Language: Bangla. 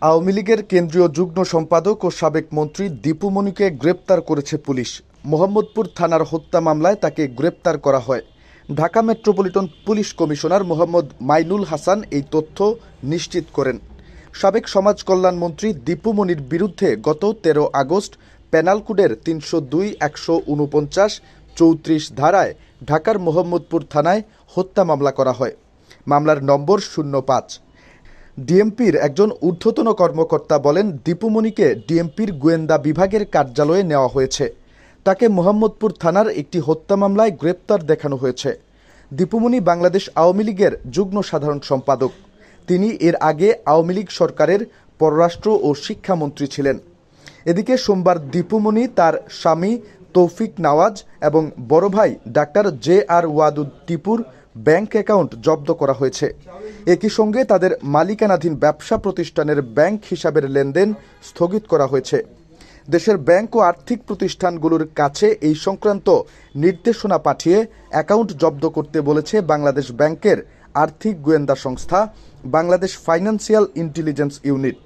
আওয়ামী লীগের কেন্দ্রীয় যুগ্ম সম্পাদক ও সাবেক মন্ত্রী দীপু মনিকে গ্রেপ্তার করেছে পুলিশ। মোহাম্মদপুর থানার হত্যা মামলায় তাকে গ্রেপ্তার করা হয়। Dhaka metropolitan police commissioner Mohammad Mainul Hasan এই তথ্য নিশ্চিত করেন। সাবেক সমাজ কল্যাণ মন্ত্রী দীপু মনির বিরুদ্ধে গত 13 আগস্ট পেনাল কোডের 302, 149, 34 ধারায় ঢাকার মোহাম্মদপুর থানায় হত্যা মামলা করা হয়। মামলার নম্বর 05। ডিএমপির একজন ঊর্ধ্বতন কর্মকর্তা বলেন, দীপু মনিকে ডিএমপির গোয়েন্দা বিভাগের কার্যালয়ে নেওয়া হয়েছে। তাকে মোহাম্মদপুর থানার একটি হত্যা মামলায় গ্রেপ্তার দেখানো হয়েছে। দীপু মনি বাংলাদেশ আওয়ামী লীগের যুগ্ম সাধারণ সম্পাদক। তিনি এর আগে আওয়ামী লীগ সরকারের পররাষ্ট্র ও শিক্ষামন্ত্রী ছিলেন। এদিকে সোমবার দীপু মনি, তার স্বামী তৌফিক নওয়াজ এবং বড় ভাই ডাক্তার JR ওয়াদুদ টিপুর ব্যাংক অ্যাকাউন্ট জব্দ করা হয়েছে। একই সঙ্গে তাদের মালিকানাধীন ব্যবসা প্রতিষ্ঠানের ব্যাংক হিসাবের লেনদেন স্থগিত করা হয়েছে। দেশের ব্যাংক ও আর্থিক প্রতিষ্ঠানগুলোর কাছে এই সংক্রান্ত নির্দেশনা পাঠিয়ে অ্যাকাউন্ট জব্দ করতে বলেছে বাংলাদেশ ব্যাংকের আর্থিক গোয়েন্দা সংস্থা বাংলাদেশ ফাইন্যান্সিয়াল ইন্টেলিজেন্স ইউনিট।